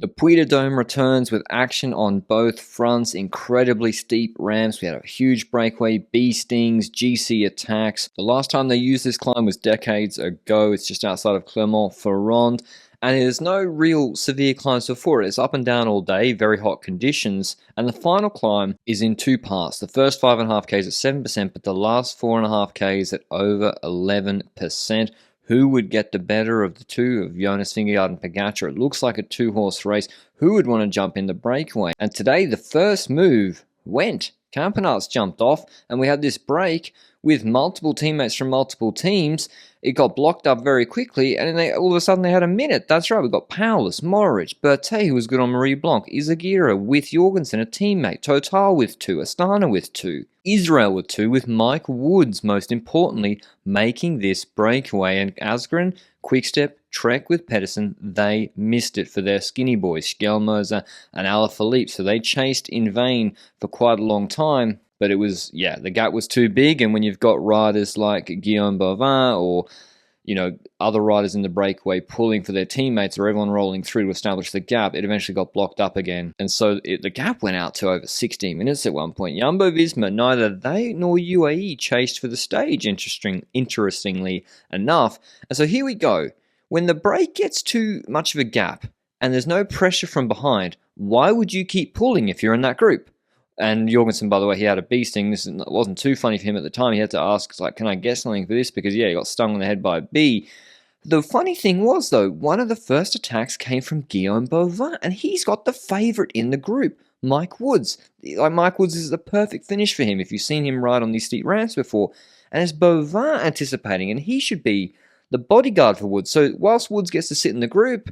The Puy de Dôme returns with action on both fronts, incredibly steep ramps. We had a huge breakaway, bee stings, GC attacks. The last time they used this climb was decades ago. It's just outside of Clermont-Ferrand, and there's no real severe climbs before it. It's up and down all day, very hot conditions, and the final climb is in two parts. The first 5.5 Ks at 7%, but the last 4.5 Ks at over 11%. Who would get the better of the two, of Jonas Vingegaard and Pogacar? It looks like a two-horse race. Who would want to jump in the breakaway? And today, the first move went. Campenaerts jumped off, and we had this break with multiple teammates from multiple teams. It got blocked up very quickly, and then all of a sudden they had a minute. That's right, we got Paulus, Mohoric, Berthet, who was good on Marie Blanc, Izagirre with Jorgensen, a teammate, Total with 2, Astana with 2, Israel with 2, with Mike Woods, most importantly, making this breakaway. And Asgreen, Quickstep, Trek with Pedersen, they missed it for their skinny boys, Schelmoser and Alaphilippe, so they chased in vain for quite a long time. But it was, yeah, the gap was too big, and when you've got riders like Guillaume Bovin or, you know, other riders in the breakaway pulling for their teammates or everyone rolling through to establish the gap, it eventually got blocked up again. And so the gap went out to over 16 minutes at one point. Jumbo-Visma, neither they nor UAE chased for the stage, interestingly enough. And so here we go. When the break gets too much of a gap and there's no pressure from behind, why would you keep pulling if you're in that group? And Jorgensen, by the way, he had a bee sting. This wasn't too funny for him at the time. He had to ask, like, can I get something for this? Because, yeah, he got stung on the head by a bee. The funny thing was, though, one of the first attacks came from Guillaume Bovin, and he's got the favourite in the group, Mike Woods. Like, Mike Woods is the perfect finish for him if you've seen him ride on these steep ramps before. And it's Bovin anticipating, and he should be the bodyguard for Woods. So whilst Woods gets to sit in the group,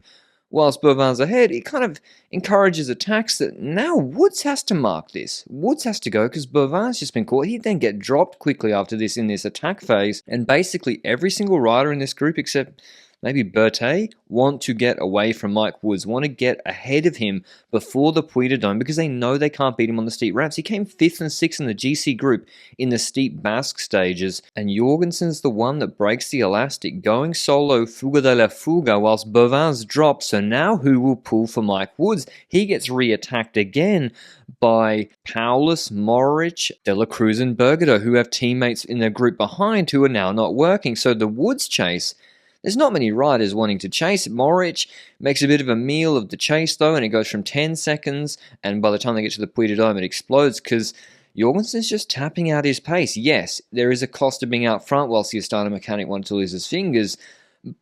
whilst Bovin's ahead, it kind of encourages attacks that now Woods has to mark this. Woods has to go because Bovin's just been caught. He'd then get dropped quickly after this in this attack phase. And basically every single rider in this group except maybe Berthet want to get away from Mike Woods, want to get ahead of him before the Puy de Dôme because they know they can't beat him on the steep ramps. He came 5th and 6th in the GC group in the steep Basque stages, and Jorgensen's the one that breaks the elastic, going solo Fuga de la Fuga whilst Bovin's dropped. So now who will pull for Mike Woods? He gets re-attacked again by Paulus, Mohoric, De La Cruz and Bergado, who have teammates in their group behind who are now not working. So the Woods chase, there's not many riders wanting to chase. Mohoric makes a bit of a meal of the chase, though, and it goes from 10 seconds, and by the time they get to the Puy de Dôme, it explodes because Jorgensen's just tapping out his pace. Yes, there is a cost of being out front whilst the Astana mechanic wanted to lose his fingers,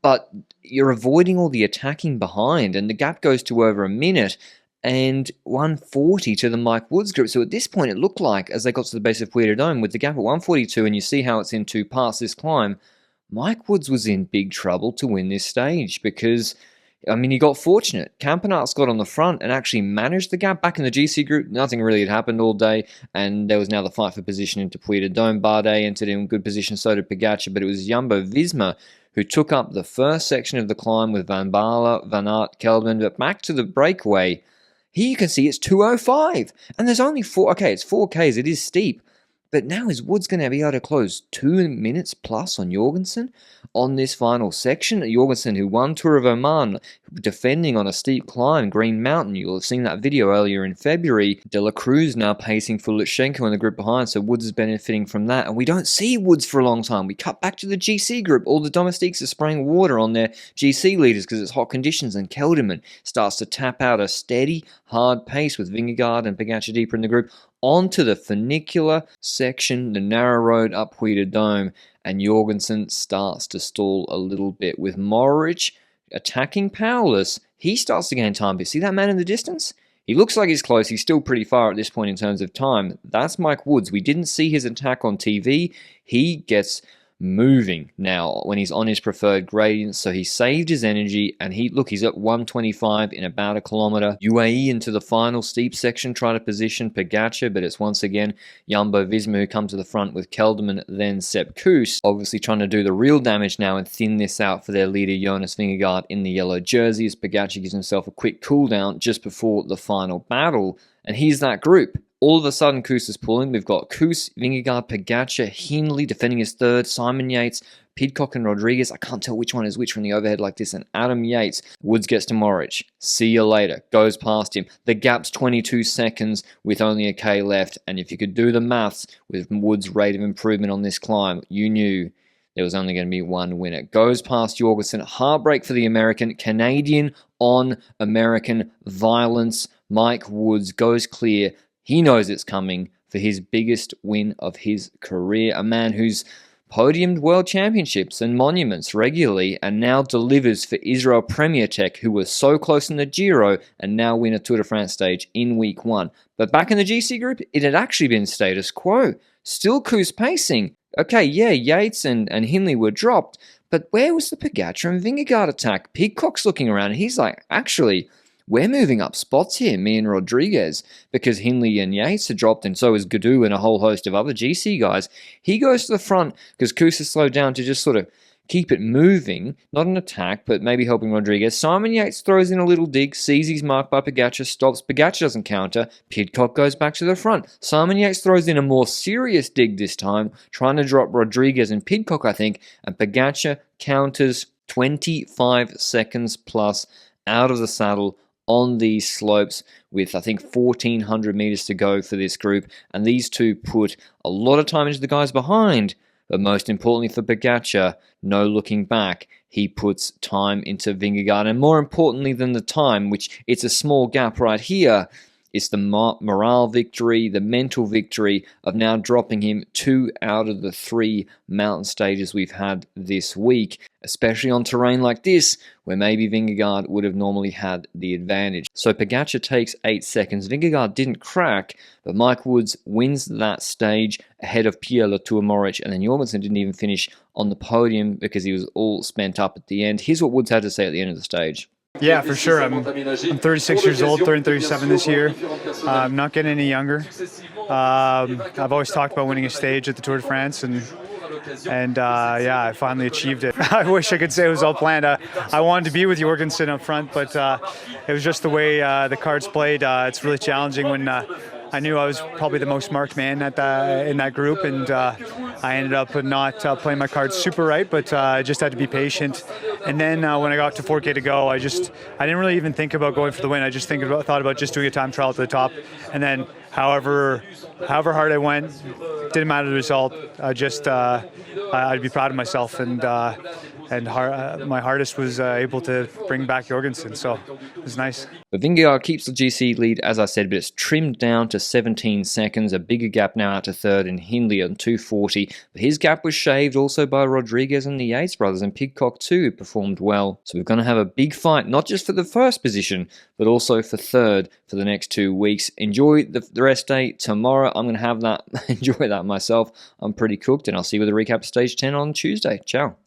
but you're avoiding all the attacking behind, and the gap goes to over a minute, and 140 to the Mike Woods group. So at this point, it looked like, as they got to the base of Puy de Dôme, with the gap at 142, and you see how it's in two parts this climb, Mike Woods was in big trouble to win this stage because, I mean, he got fortunate. Campenaerts got on the front and actually managed the gap back in the GC group. Nothing really had happened all day, and there was now the fight for position into Puy de Dôme. Bardet entered in good position, so did Pogacar, but it was Jumbo-Visma who took up the first section of the climb with Van Baarle, Van Aert, Kelderman. But back to the breakaway, here you can see it's 2:05, and there's only 4. Okay, it's 4Ks, it is steep. But now is Woods going to be able to close 2 minutes plus on Jorgensen on this final section? Jorgensen, who won Tour of Oman, defending on a steep climb, Green Mountain. You'll have seen that video earlier in February. De La Cruz now pacing for Lutsenko in the group behind, so Woods is benefiting from that. And we don't see Woods for a long time. We cut back to the GC group. All the domestiques are spraying water on their GC leaders because it's hot conditions, and Kelderman starts to tap out a steady, hard pace with Vingegaard and Pogacar deeper in the group onto the funicular section, the narrow road up Puy de Dôme, and Jorgensen starts to stall a little bit with Mohoric attacking Paulus. He starts to gain time. But see that man in the distance? He looks like he's close. He's still pretty far at this point in terms of time. That's Mike Woods. We didn't see his attack on TV. He gets moving now when he's on his preferred gradient, so he saved his energy, and he's at 125 in about a kilometer. UAE into the final steep section, trying to position Pogacar, but it's once again Jumbo-Visma who come to the front with Kelderman, then Sepp Kuss, obviously trying to do the real damage now and thin this out for their leader Jonas Vingegaard in the yellow jersey, as Pogacar gives himself a quick cool down just before the final battle. And here's that group. All of a sudden, Kuss is pulling. We've got Kuss, Vingegaard, Pogacar, Hindley defending his third, Simon Yates, Pidcock and Rodriguez. I can't tell which one is which from the overhead like this. And Adam Yates. Woods gets to Mohoric. See you later. Goes past him. The gap's 22 seconds with only a K left. And if you could do the maths with Woods' rate of improvement on this climb, you knew there was only going to be one winner. Goes past Jorgensen. Heartbreak for the American. Canadian on American violence. Mike Woods goes clear. He knows it's coming for his biggest win of his career. A man who's podiumed world championships and monuments regularly and now delivers for Israel Premier Tech, who was so close in the Giro and now win a Tour de France stage in week 1. But back in the GC group, it had actually been status quo. Still Kuss pacing. Okay, yeah, Yates and Hindley were dropped, but where was the Pogacar and Vingegaard attack? Pidcock's looking around and he's like, actually, we're moving up spots here, me and Rodriguez, because Hindley and Yates are dropped, and so is Gadou and a whole host of other GC guys. He goes to the front because Kuss is slowed down to just sort of keep it moving, not an attack, but maybe helping Rodriguez. Simon Yates throws in a little dig, sees he's marked by Pogacar, stops. Pogacar doesn't counter. Pidcock goes back to the front. Simon Yates throws in a more serious dig this time, trying to drop Rodriguez and Pidcock, I think, and Pogacar counters 25 seconds plus out of the saddle on these slopes with, I think, 1,400 meters to go for this group. And these two put a lot of time into the guys behind. But most importantly for Pogacar, no looking back, he puts time into Vingegaard. And more importantly than the time, which it's a small gap right here, it's the morale victory, the mental victory of now dropping him 2 out of the 3 mountain stages we've had this week, especially on terrain like this, where maybe Vingegaard would have normally had the advantage. So Pogacar takes 8 seconds. Vingegaard didn't crack, but Mike Woods wins that stage ahead of Pierre Latour Mohoric, and then Jorgensen didn't even finish on the podium because he was all spent up at the end. Here's what Woods had to say at the end of the stage. Yeah, for sure. I'm 36 years old, turning 37 this year. I'm not getting any younger. I've always talked about winning a stage at the Tour de France, and yeah, I finally achieved it. I wish I could say it was all planned. I wanted to be with Jorgensen up front, but it was just the way the cards played. It's really challenging when I knew I was probably the most marked man in that group, and I ended up not playing my cards super right, but I just had to be patient. And then when I got to 4K to go, I didn't really even think about going for the win. I just thought about just doing a time trial to the top, and then however hard I went, didn't matter the result. I'd be proud of myself, and my hardest was able to bring back Jorgensen, so it was nice. But Vingegaard keeps the GC lead, as I said, but it's trimmed down to 17 seconds, a bigger gap now out to third, and Hindley on 2:40. But his gap was shaved also by Rodriguez and the Yates brothers, and Pidcock too performed well. So we're going to have a big fight, not just for the first position, but also for third for the next 2 weeks. Enjoy the rest day tomorrow. I'm going to have that, enjoy that myself. I'm pretty cooked, and I'll see you with a recap of Stage 10 on Tuesday. Ciao.